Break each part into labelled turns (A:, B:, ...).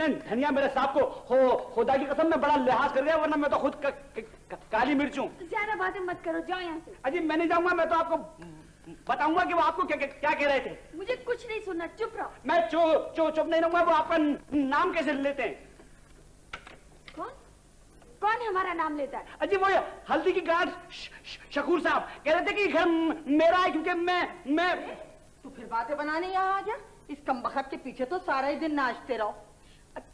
A: तुमने धनिया मेरे साहब को खुदा की कसम में बड़ा लिहाज कर दिया, वरना मैं तो खुद काली मिर्च हूँ।
B: ज्यादा बातें मत करो, जाओ यहाँ से।
A: अजी मैं नहीं जाऊंगा, मैं तो आपको बताऊंगा कि वो आपको क्या कह रहे थे।
B: मुझे कुछ नहीं सुनना, चुप रहो।
A: मैं चुप नहीं रहूंगा। वो आपका नाम कैसे लेते हैं?
B: कौन हमारा नाम लेता है?
A: अजी वो हल्दी की गांठ शकूर साहब कह रहे थे कि घर मेरा है, क्योंकि मैं
C: तू फिर बातें बनाने यहाँ आ गया? इस कमबख्त के पीछे तो सारा ही दिन नाचते रहो।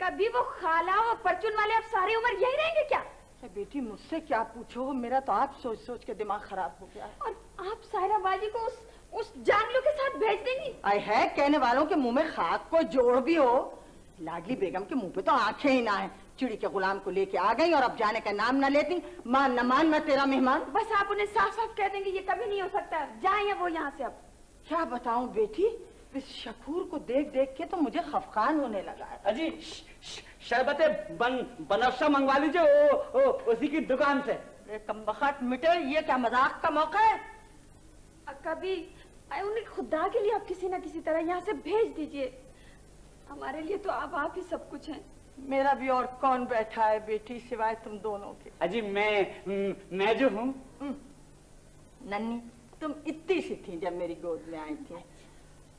B: कभी वो खाला और परचून वाले अब सारी उम्र यही रहेंगे क्या?
C: बेटी मुझसे क्या पूछो, मेरा तो आप सोच सोच के दिमाग खराब हो गया।
B: और आप सायरा बाजी को उस जांगलू के साथ भेज देंगी?
C: आए है, कहने वालों के मुंह में खाक को जोड़ भी हो। लाडली बेगम के मुंह पे तो आंखें ही ना है। चिड़ी के गुलाम को लेके आ गई और अब जाने का नाम न लेती। मान न मान मैं तेरा मेहमान।
B: बस आप उन्हें साफ साफ कह देंगे ये कभी नहीं हो सकता, जाए वो यहाँ से। अब
C: क्या बताऊं बेटी, इस शकूर को देख देख के तो मुझे खफकान होने लगा है।
A: अजी शरबते बनफ्शा मंगवा लीजिए उसी की दुकान से।
C: कमबख्त मिटे, ये क्या मजाक का मौका है?
B: कभी उन्हें खुदा के लिए आप किसी न किसी तरह यहाँ से भेज दीजिए। हमारे लिए तो आप ही सब कुछ हैं।
C: मेरा भी और कौन बैठा है बेटी सिवाय तुम दोनों के?
A: अजी मैं जो हूँ।
C: नन्नी तुम इतनी सी थी जब मेरी गोद में आई थी,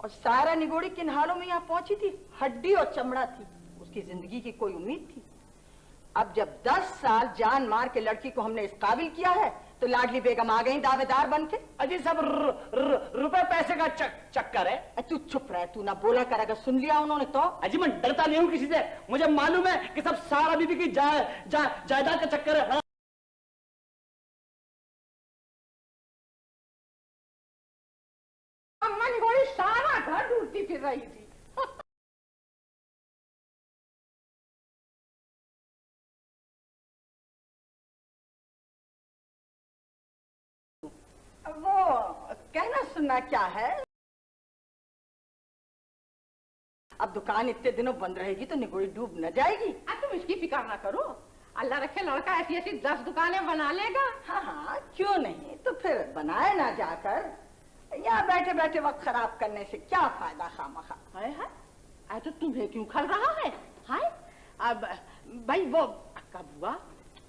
C: और सारा निगोड़ी किन हालों में यहाँ पहुंची थी? हड्डी और चमड़ा थी, उसकी जिंदगी की कोई उम्मीद थी? अब जब 10 साल जान मार के लड़की को हमने इस काबिल किया है, तो लाडली बेगम आ गई दावेदार बन के।
A: अजी सब रुपए पैसे का चक्कर है।
C: तू चुप रह, तू ना बोला कर, अगर सुन लिया उन्होंने तो।
A: अजी मैं डरता नहीं हूँ किसी से, मुझे मालूम है कि सब सारा बीबी की जायदाद का चक्कर है।
C: निगोड़ी सारा घर ढूंढती फिर रही थी। वो कहना सुनना क्या है? अब दुकान इतने दिनों बंद रहेगी तो निगोड़ी डूब न जाएगी।
D: तुम इसकी फिक्र ना करो, अल्लाह रखे लड़का ऐसी ऐसी 10 दुकानें बना लेगा।
C: हाँ क्यों नहीं, तो फिर बनाए ना जाकर। यहाँ बैठे बैठे वक्त खराब करने से क्या फायदा खामखा।
D: हाय तो तुम्हें क्यों खल रहा है? हाय अब भाई वो कब हुआ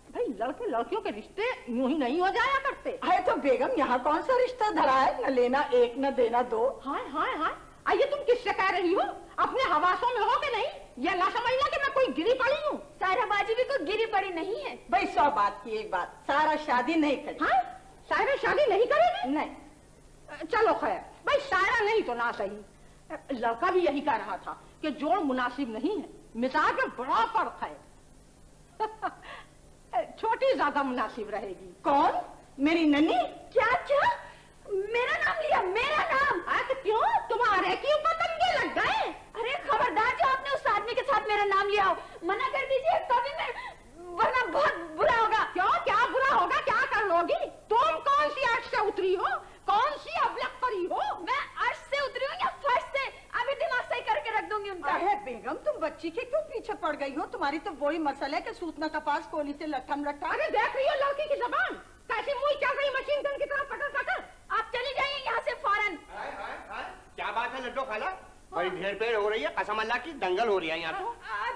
D: भाई, लड़के लड़कियों के रिश्ते यूं ही नहीं हो जाया करते।
C: है तो बेगम यहाँ कौन सा रिश्ता धरा है? न लेना एक न देना दो।
D: हाय हाय हाय, आइए तुम किससे कह रही हो? अपने हवासों में हो के नहीं? ये ना समझना कि मैं कोई गिरी पड़ी हूँ।
B: सायरा बाजी भी कोई गिरी पड़ी नहीं है।
C: भाई 100 बात की एक बात, सारा शादी नहीं करेगी।
D: हाँ सायरा शादी नहीं करेगी?
C: नहीं।
D: चलो खैर भाई, सायरा नहीं तो ना सही, लड़का भी यही कह रहा था कि जोड़ मुनासिब नहीं है, मिजाज में बड़ा फर्क है। छोटी ज्यादा मुनासिब रहेगी।
C: कौन? मेरी नन्ही?
B: क्या क्या? मेरा नाम लिया? मेरा नाम?
D: तो क्यों, तुम्हारे क्यों पतंगे लग गए?
B: अरे खबरदार, जो आपने उस आदमी के साथ मेरा नाम लिया हो, मना कर दीजिए कभी मैं, वरना बहुत बुरा होगा।
D: क्यों, क्या बुरा होगा? क्या कर लोगी? तुम कौन सी अर्श से उतरी हो? कौन सी अबलख परी हो?
B: मैं अर्श से उतरी हूँ या फर्श से? अभी दिमाग सही करके रख दूंगी उनका।
C: अरे बेगम तुम बच्ची के क्यों पीछे पड़ गई हो? तुम्हारी तो वही मसला है कि सूतना कपास कोली से लठम रखा।
D: अरे देख रही हो लड़की की जबान कैसी मुंह चल रही, मशीन गन की तरह पकड़ पकड़।
B: आप चली जाइए यहाँ से फौरन।
E: क्या बात है लड्डू खाला? बड़ी ढेर पेड़ हो रही है, कसम अल्लाह की दंगल हो रही है यहाँ पे।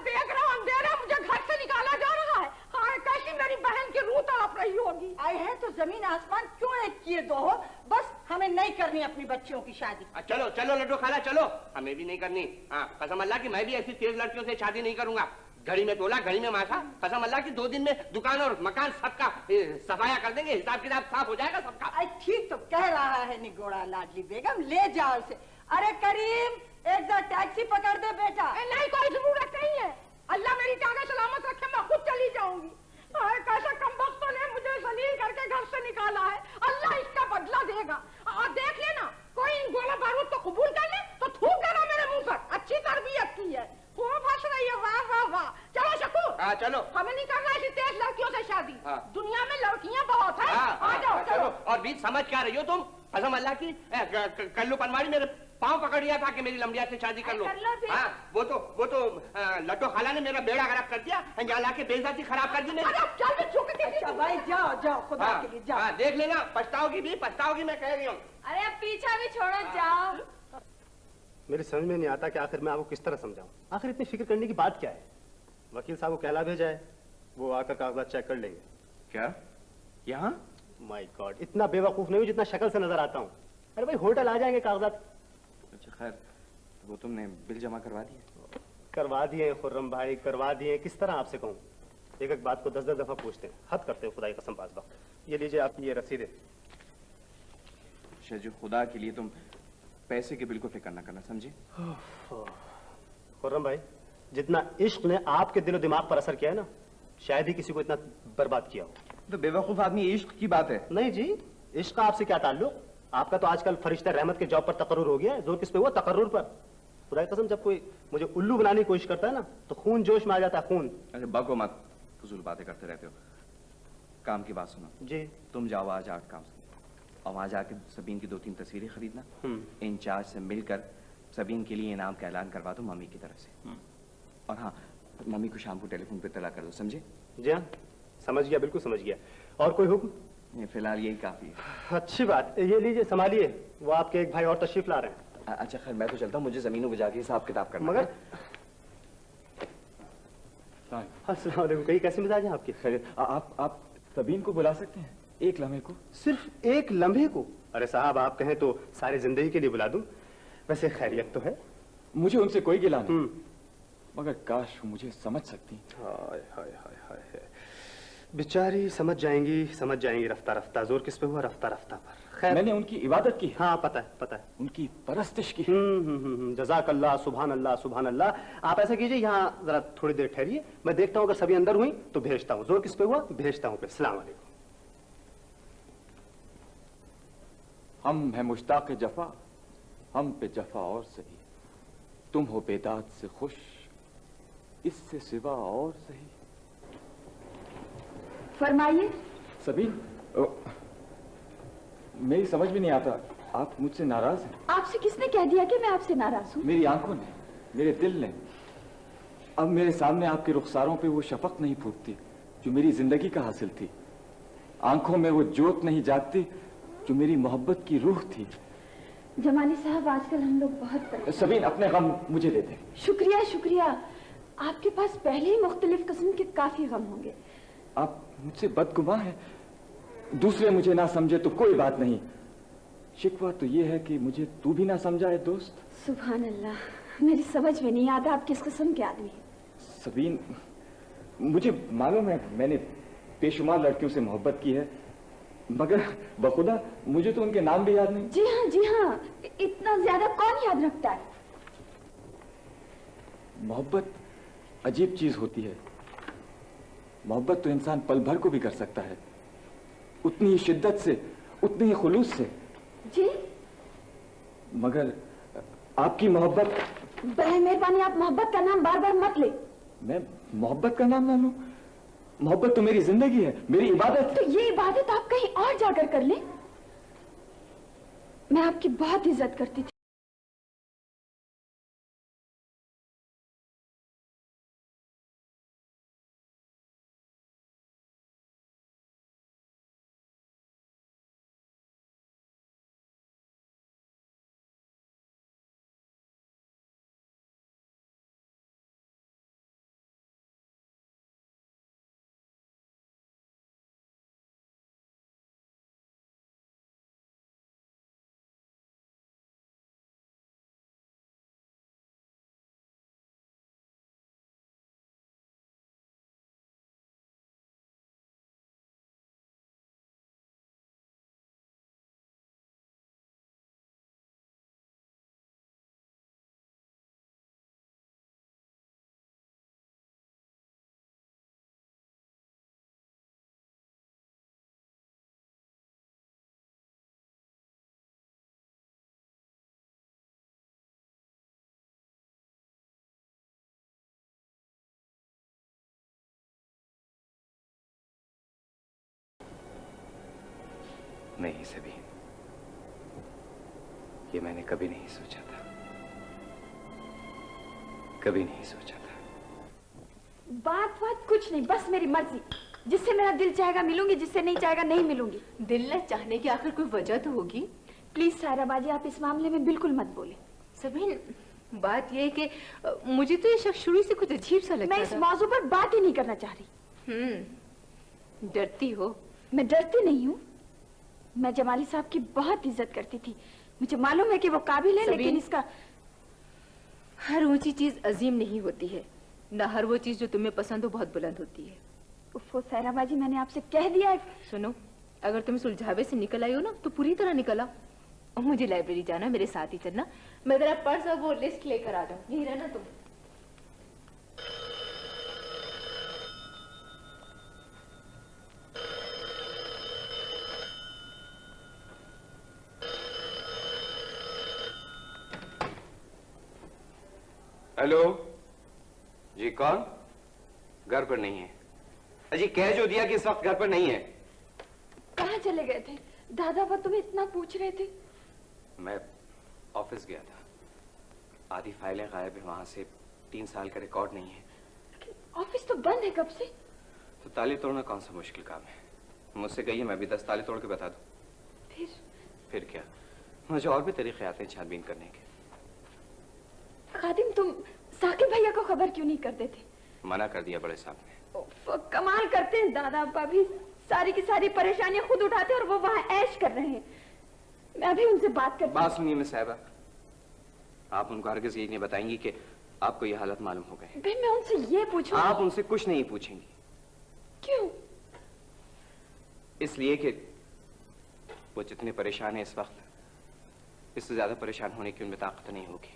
D: देख रहा हूँ अंधेरा, मुझे घर से निकाला जा रहा है। हाँ कैसी मेरी बहन की रूह तड़प रही होगी।
C: आए हैं तो जमीन आसमान क्यों एक किए दो हो? बस हमें नहीं करनी अपनी बच्चियों की शादी।
E: चलो चलो लड्डू खाला चलो, हमें भी नहीं करनी। हाँ कसम अल्लाह की मैं भी ऐसी तेज लड़कियों से शादी नहीं करूंगा। घड़ी में तोला घड़ी में मासा, कसम अल्लाह की 2 दिन में दुकान और मकान सबका सफाया कर देंगे, हिसाब किताब साफ हो जाएगा सबका।
C: ठीक तो कह रहा है निगोड़ा लाडली बेगम, ले जाओ उसे। अरे करीम एक टैक्सी पकड़ दे बेटा।
D: नहीं कोई जरूरत नहीं है, अल्लाह मेरी टांगे सलामत रखे, मैं खुद चली जाऊंगी। कैसे कमबख्तों ने मुझे जलील करके घर से निकाला है, अल्लाह इसका बदला देगा। और देख लेना कोई इन गोला बारूद को कबूल कर ले तो थूक देना मेरे मुंह पर। अच्छी तरबियत की है, खूब हंस रही है। वाह वाह वाह। चलो शकूर।
E: हाँ चलो।
D: हमें नहीं करना ऐसी तेज लड़कियों से शादी।
E: हाँ।
D: दुनिया में लड़कियां बहुत है। आ जाओ चलो।
E: और बीच समझ क्या रही हो तुम? कसम अल्लाह की कल्लू पनवाड़ी मेरे पाँव पकड़ लिया था कि मेरी लंबिया से शादी कर लो। हाँ वो तो लड्डू खाला ने मेरा बेड़ा खराब कर दिया, यहाँ लाके बेइज्जती खराब कर दी मेरी।
C: अच्छा भाई जाओ जाओ खुदा के लिए जाओ।
E: देख लेना पछताओगी मैं कह रही हूँ।
B: अरे अब पीछा भी छोड़ो, जाओ।
F: मेरे समझ में नहीं आता कि आखिर मैं आपको किस तरह समझाऊं। आखिर इतनी फिक्र करने की बात क्या है? वकील साहब को कहला भेजा है, वो आकर कागजात चेक कर लेंगे।
G: क्या यहाँ?
F: माय गॉड, इतना बेवकूफ नहीं हूँ जितना शक्ल से नजर आता हूँ। अरे भाई होटल आ जाएंगे कागजात।
G: अच्छा खैर, तो वो तुमने बिल जमा करवा दिए?
F: करवा दिए खुर्रम भाई, करवा दिए। किस तरह आपसे कहूँ, एक एक बात को 10-10 दफा पूछते हैं, हद करते हो खुदा की कसम बात वक्त। ये लीजिए आप, ये रसीदें।
G: शेजू, खुदा के लिए तुम पैसे के बिल को फिक्र न करना, समझे?
F: खुर्रम भाई, जितना इश्क ने आपके दिलो दिमाग पर असर किया है ना, शायद ही किसी को इतना बर्बाद किया हो।
G: तो बेवकूफ आदमी, इश्क की बात है।
F: नहीं जी, इश्क का आपसे क्या ताल्लुक? आपका तो आजकल फरिश्ता रहमत के जॉब पर तकर्रुर हो गया है। जोर किस पे हुआ? तकर्रुर पर। खुदा की कसम, जब कोई मुझे उल्लू बनाने की कोशिश करता है ना, तो खून जोश में आ जाता है, खून।
G: अरे बको मत, फजूल बातें करते रहते हो। काम की बात सुनो
F: जी।
G: तुम जाओ आज आर्ट काउंसिल और वहां जाके सबीन की 2-3 तस्वीरें खरीदना। इंचार्ज से मिलकर सबीन के लिए इनाम का ऐलान करवा दो मम्मी की तरफ से। और हाँ, मम्मी को शाम को टेलीफोन पे तला कर दो, समझे?
F: जी हाँ, समझ गया, बिल्कुल समझ गया। और कोई हुक्म?
G: ये फिलहाल यही काफी है।
F: अच्छी बात, ये लीजिए संभालिए, वो आपके एक भाई और तशरीफ ला रहे हैं।
G: अच्छा खैर, मैं तो चलता हूँ, मुझे जमीनों को जाके हिसाब किताब करना।
F: मगर अस्सलाम वालेकुम, कहीं कैसे मिजाज है आपके?
G: खैर, आप सबीन को बुला सकते हैं एक लम्हे को?
F: सिर्फ एक लम्हे को? अरे साहब, आप कहें तो सारी जिंदगी के लिए बुला दूं। वैसे खैरियत तो है?
G: मुझे उनसे कोई गिला नहीं, मगर काश वो मुझे समझ सकती।
F: हाय हाय हाय हाय, बेचारी समझ जाएंगी रफ्ता रफ्ता। जोर किस पे हुआ? रफ्ता रफ्ता पर। खैर,
G: मैंने उनकी इबादत की।
F: हाँ पता है, पता है।
G: उनकी परस्तिश की।
F: जज़ाकल्लाह, सुभान अल्लाह, सुभान अल्लाह। आप ऐसा कीजिए, यहाँ जरा थोड़ी देर ठहरिए, मैं देखता हूँ अगर सभी अंदर हुई तो भेजता हूँ। जोर किस पे हुआ? भेजता हूँ। अस्सलाम वालेकुम।
H: हम है मुश्ताक जफा, हम पे जफा और सही, तुम हो बेदाद से खुश, इससे सिवा और सही।
B: फरमाइए।
H: सबीन, मेरी समझ में नहीं आता, आप मुझसे नाराज हैं?
B: आपसे किसने कह दिया कि मैं आपसे नाराज हूँ?
H: मेरी आंखों ने, मेरे दिल ने। अब मेरे सामने आपके रुखसारों पे वो शफक नहीं फूटती जो मेरी जिंदगी का हासिल थी। आंखों में वो जोत नहीं जागती जो मेरी मोहब्बत की रूह थी।
B: जमाली साहब, आजकल हम लोग बहुत
H: सबीन, अपने गम मुझे दे दे।
B: शुक्रिया शुक्रिया, आपके पास पहले ही मुख्तलिफ किस्म के काफी गम होंगे।
H: आप मुझसे बदगुमा हैं, दूसरे मुझे ना समझे तो कोई बात नहीं, शिकवा तो ये है कि मुझे तू भी ना समझा है दोस्त।
B: सुभान अल्लाह, मेरी समझ में नहीं आता आप किस किस्म के आदमी हैं।
H: सबीन, मुझे मालूम है मैंने बेशुमार लड़कियों से मोहब्बत की है, मगर बखुदा मुझे तो उनके नाम भी याद नहीं।
B: जी हाँ, इतना ज्यादा कौन याद रखता है?
H: मोहब्बत अजीब चीज होती है। मोहब्बत तो इंसान पल भर को भी कर सकता है, उतनी ही शिद्दत से, उतनी ही खुलूस से।
B: जी?
H: मगर आपकी मोहब्बत।
B: बराए मेहरबानी आप मोहब्बत का नाम बार बार मत ले।
H: मैं मोहब्बत का नाम ना लूं? मोहब्बत तो मेरी जिंदगी है, मेरी इबादत है।
B: तो ये इबादत आप कहीं और जाकर कर लें। मैं आपकी बहुत इज्जत करती थी।
G: नहीं सबीन, ये मैंने कभी नहीं सोचा था, कभी नहीं सोचा था।
B: बात कुछ नहीं, बस मेरी मर्जी। जिससे मेरा दिल चाहेगा मिलूंगी, जिससे नहीं चाहेगा नहीं मिलूंगी।
I: दिल न चाहने की आखिर कोई वजह तो होगी।
B: प्लीज सायरा बाजी, आप इस मामले में बिल्कुल मत बोले।
I: सबीन, बात ये है कि मुझे तो ये शख्स शुरू से कुछ अजीब सा लगता
B: मैं इस मौजू पर बात ही नहीं करना चाह रही।
I: डरती हो?
B: मैं डरती नहीं हूँ। मैं जमाली साहब की बहुत इज्जत करती थी। मुझे मालूम है कि वो काबिल है, लेकिन इसका
I: हर ऊंची चीज अजीम नहीं होती है, ना हर वो चीज जो तुम्हें पसंद हो बहुत बुलंद होती है।
B: उफ़ो सायरा बाजी, मैंने आपसे कह दिया है।
I: सुनो, अगर तुम सुलझावे से निकल आई हो ना तो पूरी तरह निकल आओ। और मुझे लाइब्रेरी जाना, मेरे साथ ही चलना। मैं तेरा पर्स और वो लिस्ट लेकर आ जाऊँ, यही रहना तुम।
G: हेलो जी, कौन? घर पर नहीं है। अजी कह जो दिया कि इस वक्त घर पर नहीं है।
B: कहाँ चले गए थे? दादा वो तुम्हें इतना पूछ रहे थे।
G: मैं ऑफिस गया था, आधी फाइलें गायब है, वहां से 3 साल का रिकॉर्ड नहीं है।
B: ऑफिस तो बंद है कब से।
G: तो ताले तोड़ना कौन सा मुश्किल काम है? मुझसे कहिए, मैं भी 10 ताले तोड़ के बता दूं। फिर क्या, मुझे और भी तरीके आते हैं छानबीन करने के।
B: खादिम, तुम साकिब भैया को खबर क्यों नहीं कर देते?
G: मना कर दिया बड़े साहब ने।
B: कमाल करते हैं दादा अब्बा भी, सारी की सारी परेशानियां खुद उठाते और वो वहां ऐश कर रहे हैं। मैं अभी उनसे बात करती।
G: बात सुनिए मिस साहिबा, आप उनको हरगिज़ ये नहीं बताएंगी कि आपको ये हालत मालूम हो गए।
B: मैं उनसे ये पूछूं?
G: आप उनसे कुछ नहीं पूछेंगी।
B: क्यों?
G: इसलिए कि वो जितने परेशान है इस वक्त, इससे ज्यादा परेशान होने की उनमें ताकत नहीं होगी।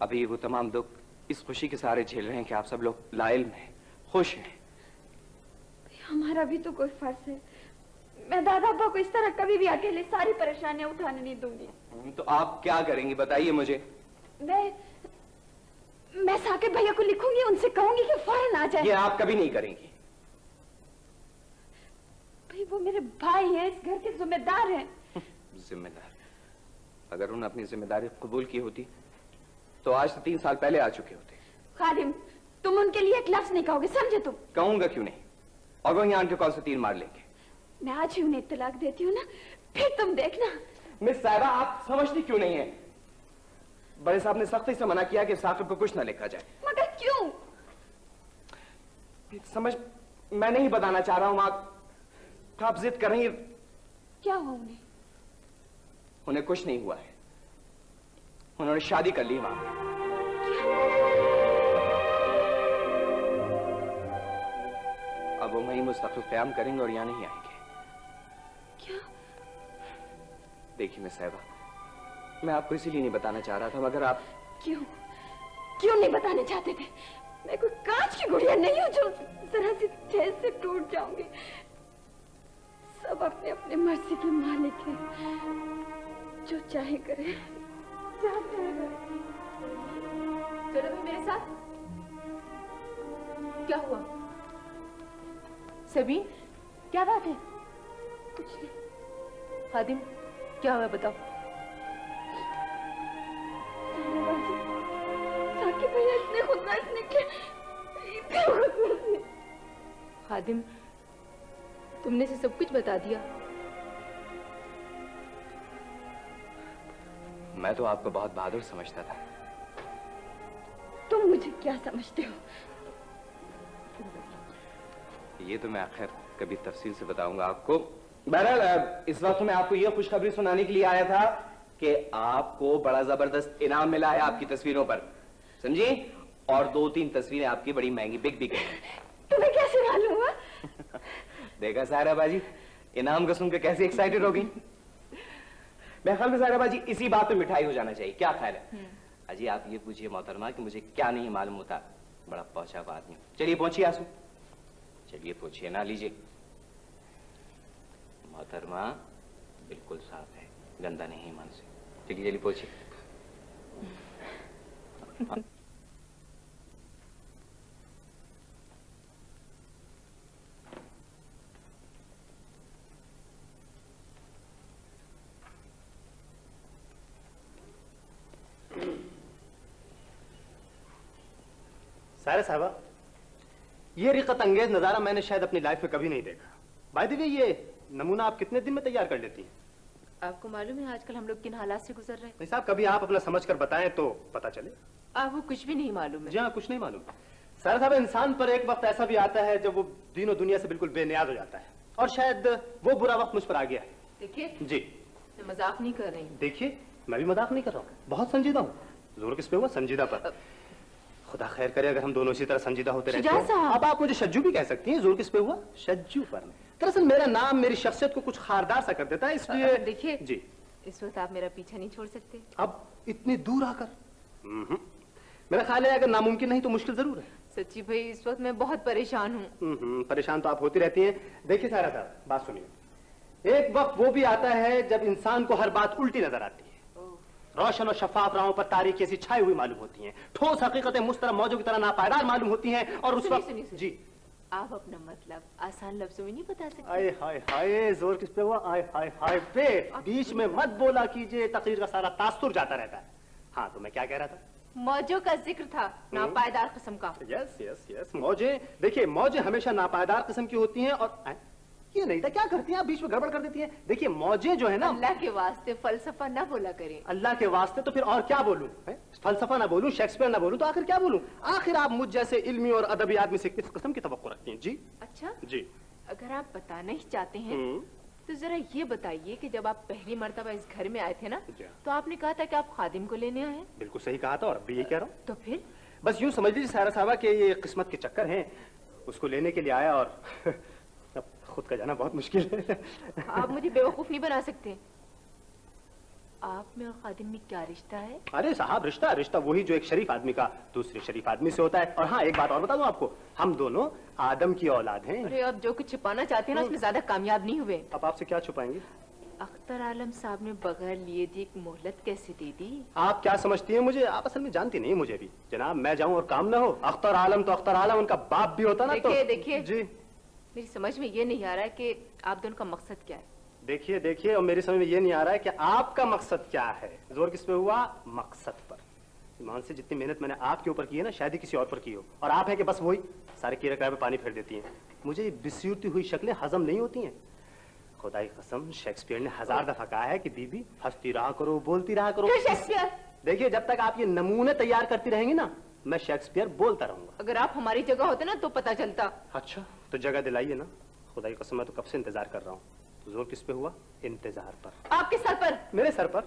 G: अभी वो तमाम दुख इस खुशी के सहारे झेल रहे हैं कि आप सब लोग लाइल में खुश हैं।
B: हमारा भी तो कोई फर्ज है। मैं दादा अब्बा को इस तरह कभी भी अकेले सारी परेशानियां उठाने नहीं दूंगी।
G: तो आप क्या करेंगी बताइए मुझे।
B: मैं साकिब भैया को लिखूंगी, उनसे कहूंगी कि फौरन आ जाए।
G: ये आप कभी नहीं करेंगी।
B: भाई वो मेरे भाई हैं, इस घर के जिम्मेदार हैं।
G: जिम्मेदार? अगर उन्होंने अपनी जिम्मेदारी कबूल की होती तो आज से 3 साल पहले आ चुके होते।
B: खादिम, तुम उनके लिए एक लफ्ज नहीं कहोगे, समझे तुम?
G: कहूंगा क्यों नहीं, और वो यहाँ आके कौन से 3 मार लेंगे।
B: मैं आज ही उन्हें तलाक देती हूँ ना, फिर तुम देखना।
G: मिस साहिबा, आप समझती क्यों नहीं है? बड़े साहब ने सख्ती से मना किया कि साकिब को कुछ न लिखा जाए।
B: मगर क्यों?
G: समझ मैं नहीं बताना चाह रहा हूं। आप जिद कर रही हैं।
B: क्या हुआ उन्हें?
G: उन्हें कुछ नहीं हुआ है, उन्होंने शादी कर ली वहां पे। अब वो वहीं मुस्तकिल क़याम करेंगे और यहां नहीं आएंगे।
B: क्या?
G: देखिए मिस साहिबा, मैं आपको इसीलिए नहीं बताना चाह रहा था, मगर आप
B: क्यों नहीं बताने चाहते थे? मैं कोई कांच की गुड़िया नहीं हूं जो जरा सी ठेस से टूट जाऊंगी। सब अपने अपने मर्जी के मालिक हैं, जो चाहे करे।
I: चलो भी मेरे साथ। क्या हुआ सबीन, क्या बात है?
B: कुछ नहीं।
I: खादिम, क्या हुआ बताओ।
B: साकिब भैया इतने खुदगर्ज निकले।
I: खादिम, तुमने से सब कुछ बता दिया।
G: मैं तो आपको बहुत बहादुर समझता था।
B: तुम मुझे क्या समझते हो?
G: ये तो मैं आखिर कभी तफसील से बताऊंगा आपको। बहरहाल इस वक्त मैं आपको ये खुशखबरी सुनाने के लिए आया था कि आपको बड़ा जबरदस्त इनाम मिला है आपकी तस्वीरों पर, समझी? और 2-3 तस्वीरें आपकी बड़ी महंगी बिक गई।
B: तुम्हें कैसे मालूम हुआ?
G: देखा सायरा बाजी, इनाम को सुनकर कैसे एक्साइटेड हो गई। मैं ख्याल में सायरा बाजी इसी बात पे मिठाई हो जाना चाहिए, क्या ख्याल है? अजी आप ये पूछिए मोहतरमा कि मुझे क्या नहीं मालूम होता, बड़ा पहुंचा आदमी। चलिए पहुंचिए आंसू, चलिए पूछिए ना, लीजिए। मोहतरमा बिल्कुल साफ है, गंदा नहीं है मन से। चलिए चलिए पूछिए।
F: सायरा साहबा, ये रिकत अंगेज नजारा मैंने शायद अपनी लाइफ में कभी नहीं देखा। बाय द वे, ये नमूना आप कितने दिन में तैयार कर लेती हैं?
I: आपको मालूम है आजकल हम लोग किन हालात से गुजर रहे हैं?
F: नहीं साहब, कभी आप अपना समझ कर बताएं तो पता चले।
I: आपको कुछ भी नहीं मालूम है?
F: जी हाँ, कुछ नहीं मालूम। सारा साहब, इंसान पर एक वक्त ऐसा भी आता है जब वो दीनों दुनिया से बिल्कुल बेनियाज हो जाता है, और शायद वो बुरा वक्त मुझ पर आ गया है।
I: देखिए
F: जी,
I: मैं मजाक नहीं कर रही।
F: देखिए, मैं भी मजाक नहीं कर रहा हूँ, बहुत संजीदा हूँ। जोर किस पे हुआ? संजीदा पर। खुदा खैर करे अगर हम दोनों इसी तरह संजीदा होते रहते हैं। अब आप मुझे शज्जू भी कह सकती हैं। जोर किस पे हुआ? शज्जू पर। दरअसल मेरा नाम मेरी शख्सियत को कुछ खारदार सा कर देता है, इसलिए।
I: देखिए
F: जी,
I: इस वक्त आप मेरा पीछा नहीं छोड़ सकते।
F: अब इतनी दूर आकर मेरा ख्याल है अगर नामुमकिन नहीं तो मुश्किल जरूर है।
I: सच्ची भाई, इस वक्त मैं बहुत परेशान हूँ।
F: परेशान तो आप होती रहती हैं। देखिए सारा साहब, बात सुनिए, एक वक्त वो भी आता है जब इंसान को हर बात उल्टी नजर आती है। रोशन और शफाफ राहों पर तारीकी ऐसी छाई हुई मालूम होती हैं, ठोस हकीकतें मुस्तरम मौजों की तरह नापायदार मालूम होती हैं, और उस वक्त जी
I: आप अपना मतलब आसान लफ्जों में नहीं बता सकते?
F: आए हाय हाय, जोर किस पे हुआ? आए हाय हाय पे, बीच में मत बोला कीजिए, तकरीर का सारा तासुर जाता रहता है। हाँ, तो मैं क्या कह रहा था?
I: मौजों का जिक्र था, नापायदार किस्म का।
F: यस यस यस, मौजें। देखिए, मौजें हमेशा नापायदार किस्म की होती हैं, और ये नहीं था, क्या करती हैं आप? बीच में गड़बड़ कर देती हैं। देखिए, मौजें जो है ना,
I: अल्लाह के वास्ते फलसफा ना बोला करें।
F: अल्लाह के वास्ते तो फिर और क्या बोलूं? फलसफा ना बोलूं, शेक्सपियर ना बोलूं, तो आखिर क्या बोलूं? आखिर आप मुझ जैसे इल्मी और अदबी आदमी से किस किस्म की तवक्को रखती हैं? जी
I: अच्छा
F: जी,
I: अगर आप बताना ही चाहते हैं तो जरा ये बताइए कि जब आप पहली मर्तबा इस घर में आए थे ना, तो आपने कहा था कि आप खादिम को लेने आए हैं।
F: बिल्कुल सही कहा था, और अब भी यही कह रहा हूँ।
I: तो फिर
F: बस यूं समझ लीजिए सारा साहबा कि ये किस्मत के चक्कर हैं, उसको लेने के लिए आया, और अब खुद का जाना बहुत मुश्किल है।
I: आप मुझे बेवकूफ नहीं बना सकते। आप में और खादिम में क्या रिश्ता है?
F: अरे साहब, रिश्ता वही जो एक शरीफ आदमी का दूसरे शरीफ आदमी से होता है। और हाँ, एक बात और बता दूं आपको, हम दोनों आदम की औलाद हैं।
I: अरे आप जो कुछ छिपाना चाहते हैं ना, उसमें ज्यादा कामयाब नहीं हुए।
F: अब आपसे क्या छुपाएंगे?
I: अख्तर आलम साहब ने बगैर लिए दी एक मोहलत कैसे दे दी?
F: आप क्या समझती हैं मुझे? आप असल में जानती नहीं मुझे भी। जनाब, मैं जाऊं और काम ना हो, अख्तर आलम तो अख्तर आलम, उनका बाप भी होता ना।
I: देखिए
F: जी,
I: मेरी समझ में ये नहीं आ रहा है कि आप दोनों का मकसद क्या है।
F: देखिए, और मेरी समझ में ये नहीं आ रहा है कि आपका मकसद क्या है। जोर किस पे हुआ? मकसद पर। ईमान से जितनी मेहनत मैंने आपके ऊपर की है ना, शायद ही किसी और पर की हो, और आप है कि बस वही सारे कीड़े कराए पे पानी फेर देती हैं। मुझे बिसूरती हुई शक्लें हजम नहीं होती हैं। खुदाई कसम, शेक्सपियर ने 1000 दफा कहा है कि बीबी हंसती रहा करो, बोलती रहा करो।
I: शेक्सपियर?
F: देखिए, जब तक आप ये नमूने तैयार करती रहेंगी ना, मैं शेक्सपियर बोलता रहूंगा।
I: अगर आप हमारी जगह होते ना तो पता चलता।
F: अच्छा, तो जगह दिलाइए ना। खुदाई कसम, मैं तो कब से इंतजार कर रहा हूँ। जोर किस पे हुआ? इंतजार पर।
I: आपके सर पर?
F: मेरे सर पर।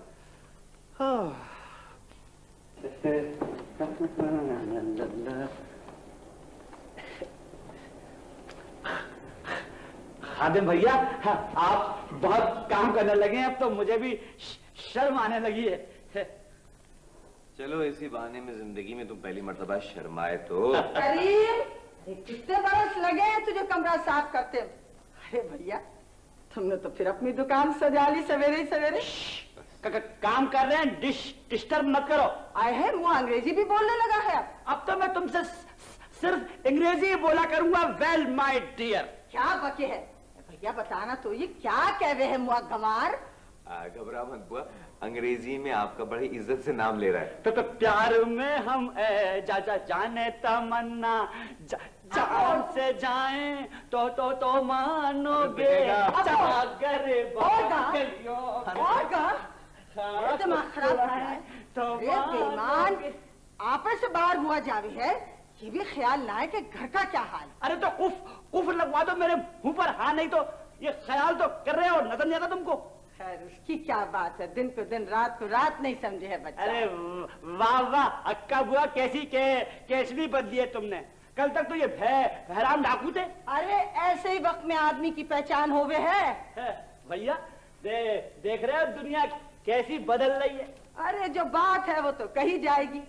A: खादिम भैया, आप बहुत काम करने लगे हैं, अब तो मुझे भी शर्म आने लगी है।
G: चलो, इसी बहाने में जिंदगी में तुम पहली मर्तबा शर्माए तो।
C: करीम, कितने बरस लगे हैं तुझे कमरा साफ करते? अरे भैया, तुमने तो फिर अपनी दुकान सजा ली सवेरे ही सवेरे।
A: काम कर रहे हैं, डिस्टर्ब मत करो।
C: आए है, मुँह अंग्रेजी भी बोलने लगा है।
A: अब तो मैं तुमसे सिर्फ अंग्रेजी ही बोला करूंगा। Well my dear.
C: क्या बके है भैया, बताना तो ये क्या कह रहे हैं मुआ गंवार?
G: घबरा मत बुआ, अंग्रेजी में आपका बड़ी इज्जत से नाम ले रहा है।
A: तो प्यार में हम जाने तमन्ना जान से जाएं तो मानोगे।
C: दिमाग खराब है तो बेईमान, आपस से बाहर हुआ जावी है, ये भी ख्याल ना है कि घर का क्या हाल।
A: अरे तो उफ लगवा दो मेरे मुंह पर। हाँ, नहीं तो ये ख्याल तो कर रहे हो, नजर नहीं आता तुमको।
C: खैर, उसकी क्या बात है, दिन को दिन रात को रात नहीं समझे है बच्चा।
A: अरे वाह वाह, अक्का बुआ कैसी केसरी बदली है तुमने। कल तक तो ये भैराम डाकू थे।
C: अरे ऐसे ही वक्त में आदमी की पहचान होवे है।
A: भैया, देख रहे हो दुनिया कैसी बदल रही है।
C: अरे जो बात है वो तो कही जाएगी।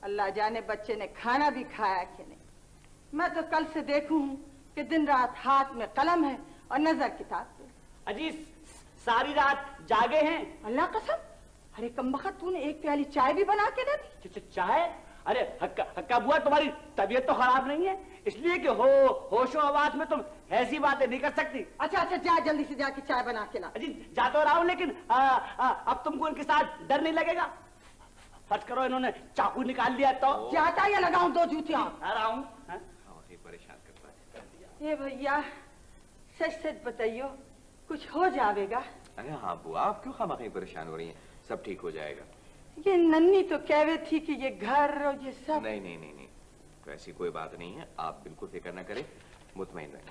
C: अल्लाह जाने बच्चे ने खाना भी खाया कि नहीं। मैं तो कल से देखूं कि दिन रात हाथ में कलम है और नजर किताब पे।
A: अजी, सारी रात जागे हैं?
C: अल्लाह कसम। अरे कमबख्त, तूने एक प्याली चाय भी बना के ना दी?
A: चाय? अरे हक्का बुआ, तुम्हारी तबीयत तो खराब नहीं है, इसलिए कि होशो आवाज में तुम ऐसी बातें नहीं कर सकती।
C: अच्छा, जा जल्दी से जाके चाय बना के ला।
A: अजी, जा तो रहा हूं, लेकिन अब तुमको इनके साथ डर नहीं लगेगा? फर्ज करो इन्होंने चाकू निकाल लिया तो
C: जाता या लगाऊं दो जूतियां?
A: आ रहा हूं।
G: परेशान करता है।
C: ये भैया, सच सच बताइयो, कुछ हो जाएगा?
G: अरे हाँ बुआ, आप क्यों खामखा परेशान हो रही हैं? सब ठीक हो जाएगा।
C: ये नन्ही तो कह रही थी कि ये घर और ये सब।
G: नहीं नहीं नहीं नहीं, तो ऐसी कोई बात नहीं है, आप बिल्कुल फिक्र न करें, मुतमईन रहें,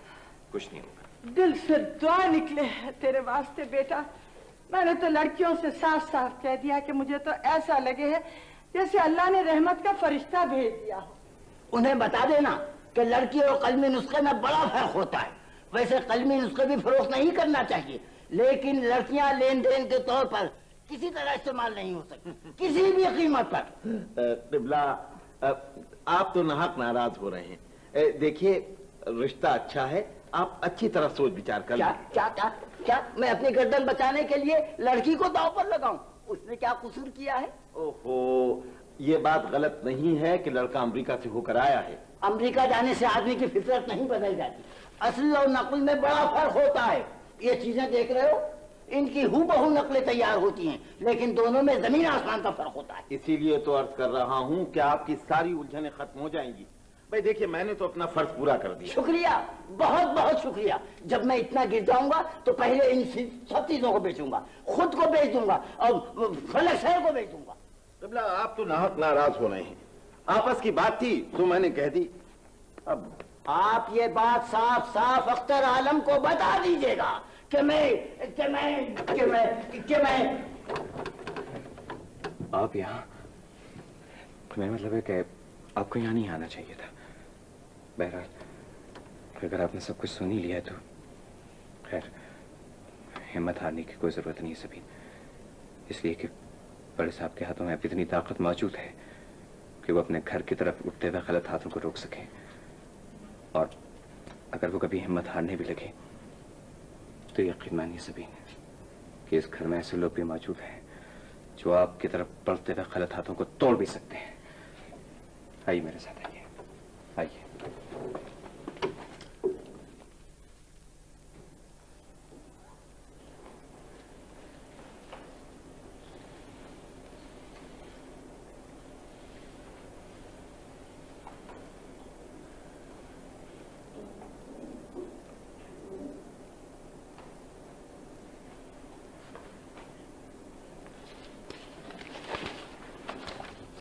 G: कुछ नहीं होगा।
C: दिल से दुआ निकले है तेरे वास्ते बेटा। मैंने तो लड़कियों से साफ साफ कह दिया कि मुझे तो ऐसा लगे है जैसे अल्लाह ने रहमत का फरिश्ता भेज दिया हो।
A: उन्हें बता देना कि लड़की और कलमी नुस्खे में बड़ा फर्क होता है। वैसे कलमी नुस्खे भी फरोख्त नहीं करना चाहिए, लेकिन लड़कियां लेन देन के तौर पर किसी तरह इस्तेमाल नहीं हो सकती, किसी भी कीमत पर।
J: बिबला, आप तो नाहक नाराज हो रहे हैं। देखिए, रिश्ता अच्छा है, आप अच्छी तरह सोच विचार कर
A: क्या क्या क्या क्या मैं अपनी गर्दन बचाने के लिए लड़की को दांव पर लगाऊं? उसने क्या कसूर किया है?
J: ओहो, ये बात गलत नहीं है कि लड़का अमेरिका से होकर आया है।
A: अमेरिका जाने से आदमी की फितरत नहीं बदल जाती, असल और नकल में बड़ा फर्क होता है। ये चीजें देख रहे हो, इनकी हूबहू नकलें तैयार होती हैं, लेकिन दोनों में जमीन आसमान का फर्क होता है।
J: इसीलिए तो अर्ज कर रहा हूँ कि आपकी सारी उलझनें खत्म हो जाएंगी। भाई देखिए, मैंने तो अपना फर्ज पूरा कर दिया।
A: शुक्रिया, बहुत बहुत शुक्रिया। जब मैं इतना गिर जाऊंगा तो पहले इन सब चीजों को बेचूंगा, खुद को बेच दूंगा और फलक शहर को बेच दूंगा।
J: बिबला, आप तो नाहक नाराज हो रहे हैं। आपस की बात थी तो मैंने कह दी।
A: अब आप ये बात साफ साफ अख्तर आलम को बता दीजिएगा कि मैं
G: आप यहाँ, मेरा मतलब है कि आपको यहाँ नहीं आना चाहिए था। बहरहाल अगर आपने सब कुछ सुन ही लिया तो खैर, हिम्मत हारने की कोई जरूरत नहीं है सभी, इसलिए कि बड़े साहब के हाथों में अब इतनी ताकत मौजूद है कि वो अपने घर की तरफ उठते हुए गलत हाथों को रोक सके। और अगर वो कभी हिम्मत हारने भी लगे तो यकीन मानिए सभी कि इस घर में ऐसे लोग भी मौजूद हैं जो आपकी तरफ बढ़ते हुए गलत हाथों को तोड़ भी सकते हैं। आइए मेरे साथ, आइए आइए।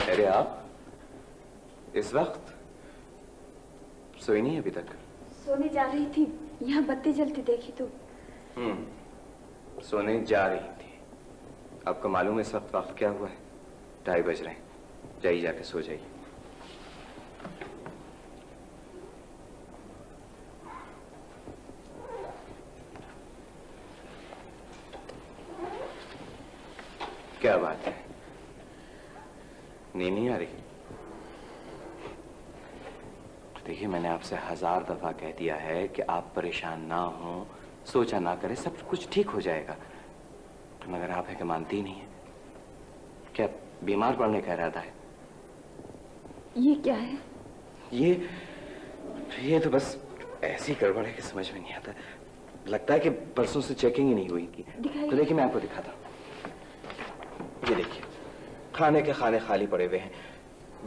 G: अरे आप इस वक्त सोई नहीं अभी तक?
B: सोने जा रही थी, यहाँ बत्ती जलती देखी तो।
G: सोने जा रही थी। आपको मालूम है इस वक्त वक्त क्या हुआ है? 2:30 बज रहे हैं। जाइए, जाके सो जाइए। क्या बात है, नींद नहीं आ रही? देखिए, मैंने आपसे 1000 दफा कह दिया है कि आप परेशान ना हो, सोचा ना करें, सब कुछ ठीक हो जाएगा। मगर आप है कि मानती नहीं है। क्या बीमार पड़ने का इरादा है?
B: ये क्या है?
G: ये तो बस ऐसी गड़बड़ है कि समझ में नहीं आता। लगता है कि परसों से चेकिंग ही नहीं हुई इनकी। तो देखिए, मैं आपको दिखाता हूँ। ये देखिए, खाने के खाने खाली पड़े हुए हैं।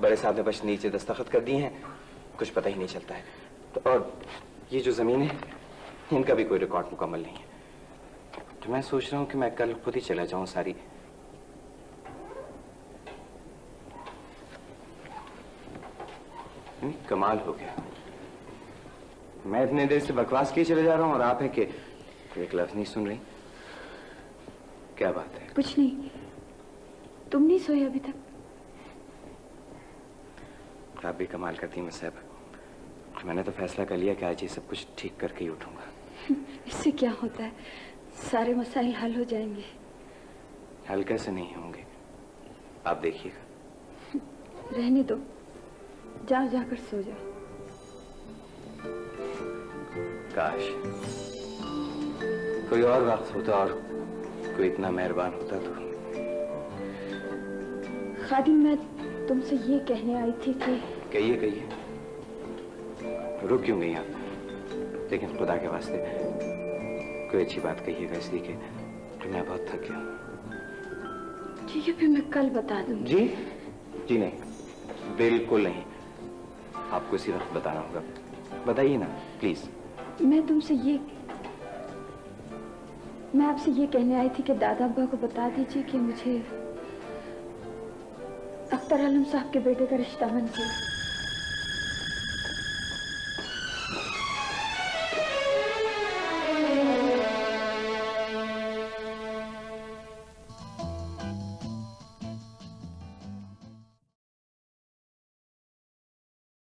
G: बड़े साहब ने बस नीचे दस्तखत कर दिए हैं, कुछ पता ही नहीं चलता है। तो और ये जो जमीन है, इनका भी कोई रिकॉर्ड मुकम्मल नहीं है। तो मैं सोच रहा हूँ कि मैं कल खुद ही चला जाऊं सारी। कमाल हो गया, मैं इतने देर से बकवास किए चले जा रहा हूँ और आप है कि एक लफ्ज नहीं सुन रही। क्या बात है?
B: कुछ नहीं, तुम नहीं सोए अभी तक?
G: आप भी कमाल करती हैं साहब। मैंने तो फैसला कर लिया कि आज ये सब कुछ ठीक करके ही उठूंगा।
B: इससे क्या होता है, सारे मसाइल हल हो जाएंगे।
G: हल कैसे नहीं होंगे, आप देखिएगा।
B: रहने दो, जाओ, जाकर सो जाओ।
G: काश कोई और वक्त होता और कोई इतना मेहरबान होता तो।
B: खादिम, मैं तुमसे ये कहने आई थी कि
G: कहिए कहिए, रुक क्यों गई आप? लेकिन खुदा के वास्ते कोई अच्छी बात कहिएगा, इसलिए कि मैं बहुत थक गया हूँ।
B: ठीक है, फिर मैं कल बता दूंगी।
G: जी जी नहीं, बिल्कुल नहीं, आपको इसी वक्त बताना होगा। बताइए ना प्लीज।
B: मैं तुमसे ये मैं आपसे ये कहने आई थी कि दादा अब्बा को बता दीजिए कि मुझे अख्तर आलम साहब के बेटे का रिश्ता मंजूर।